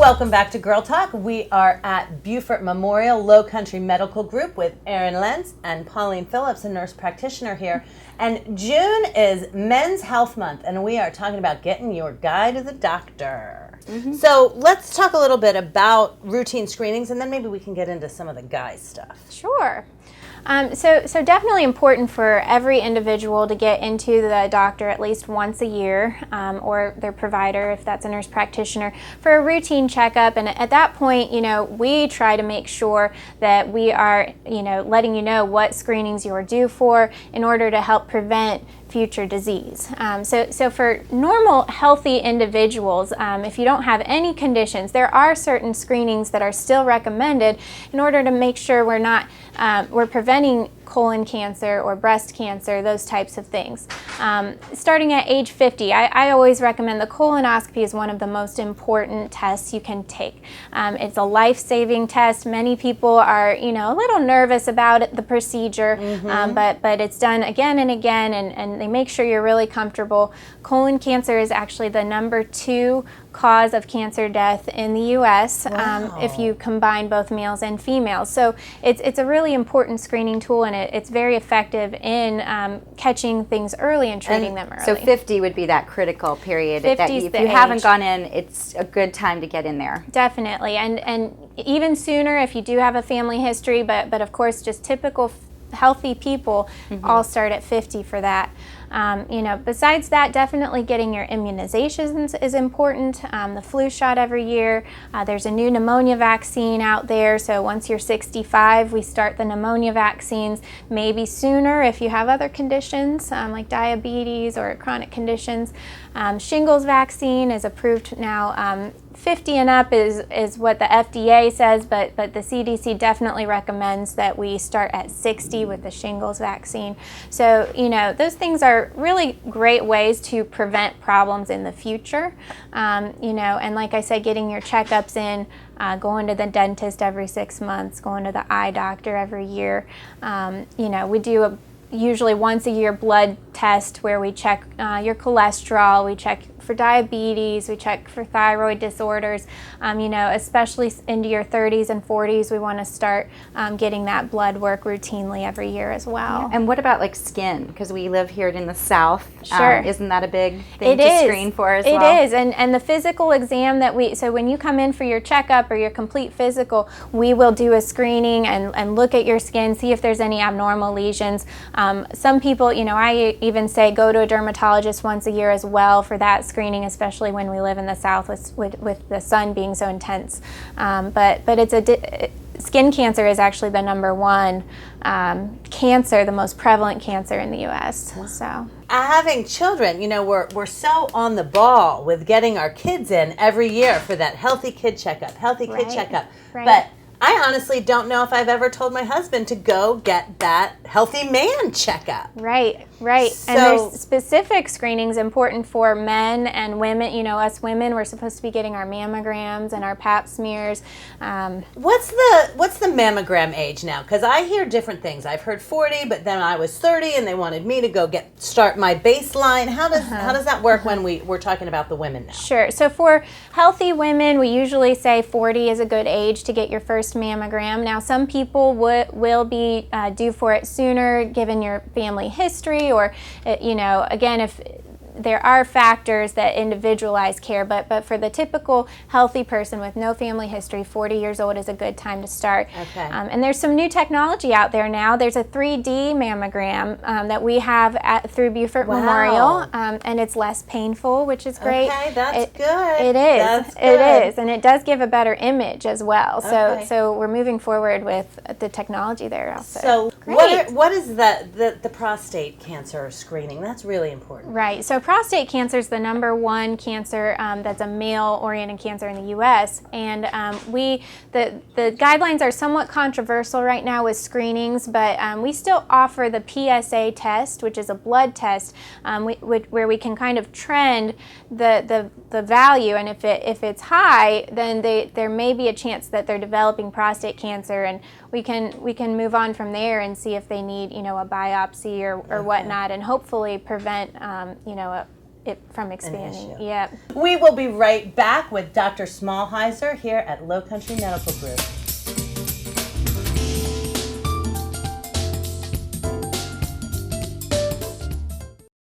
Welcome back to Girl Talk. We are at Beaufort Memorial Low Country Medical Group with Erin Lenz and Pauline Phillips, a nurse practitioner here. And June is Men's Health Month, and we are talking about getting your guy to the doctor. So let's talk a little bit about routine screenings, and then maybe we can get into some of the guy stuff. Sure. So definitely important for every individual to get into the doctor at least once a year, or their provider, if that's a nurse practitioner, for a routine checkup. And at that point, we try to make sure that we are, letting you know what screenings you are due for in order to help prevent future disease. So for normal, healthy individuals, if you don't have any conditions, there are certain screenings that are still recommended in order to make sure we're preventing colon cancer or breast cancer, those types of things. Starting at age 50, I always recommend the colonoscopy is one of the most important tests you can take. It's a life-saving test. Many people are, a little nervous about it, the procedure, but it's done again and again, and they make sure you're really comfortable. Colon cancer is actually the #2 cause of cancer death in the U.S. If you combine both males and females. So it's a really important screening tool, and it's very effective in catching things early and treating them early. So 50 would be that critical period. 50 that is if the you age. haven't gone in, it's a good time to get in there. Definitely, and even sooner if you do have a family history, but of course just typical healthy people all start at 50 for that. Besides that, definitely getting your immunizations is important. The flu shot every year. There's a new pneumonia vaccine out there, so once you're 65, we start the pneumonia vaccines, maybe sooner if you have other conditions like diabetes or chronic conditions. Shingles vaccine is approved now. 50 and up is what the FDA says, but the CDC definitely recommends that we start at 60 with the shingles vaccine. So, those things are really great ways to prevent problems in the future. And like I said, getting your checkups in, going to the dentist every 6 months, going to the eye doctor every year. We do usually once a year blood test where we check your cholesterol, we check for diabetes, we check for thyroid disorders. Especially into your 30s and 40s, we want to start getting that blood work routinely every year as well. And what about like skin? Because we live here in the South. Sure. Isn't that a big thing to screen for as well? It is, and the physical exam so when you come in for your checkup or your complete physical, we will do a screening and look at your skin, see if there's any abnormal lesions. Some people, I even say go to a dermatologist once a year as well for that screening, especially when we live in the South with the sun being so intense. But skin cancer is actually the #1 cancer, the most prevalent cancer in the U.S. So Having children, we're so on the ball with getting our kids in every year for that healthy kid checkup. Right. But I honestly don't know if I've ever told my husband to go get that healthy man checkup. Right. So, And there's specific screenings important for men and women. Us women, we're supposed to be getting our mammograms and our pap smears. What's the mammogram age now? Because I hear different things. I've heard 40, but then I was 30, and they wanted me to go start my baseline. How does that work when we're talking about the women now? Sure. So for healthy women, we usually say 40 is a good age to get your first mammogram. Now, some people will be due for it sooner, given your family history, or again, if there are factors that individualize care, but for the typical healthy person with no family history, 40 years old is a good time to start. Okay. And there's some new technology out there now. There's a 3D mammogram that we have through Beaufort Memorial, and it's less painful, which is great. Okay, that's good. It is. That's good. It is, and it does give a better image as well. Okay. So we're moving forward with the technology there also. So Great. what is the prostate cancer screening? That's really important. Right. So prostate cancer is the #1 cancer that's a male-oriented cancer in the U.S. And the guidelines are somewhat controversial right now with screenings, but we still offer the PSA test, which is a blood test, where we can kind of trend the value, and if it's high, then there may be a chance that they're developing prostate cancer, and we can move on from there and see if they need a biopsy or whatnot, and hopefully prevent it from expanding. issue. Yep. We will be right back with Dr. Smallheiser here at Low Country Medical Group.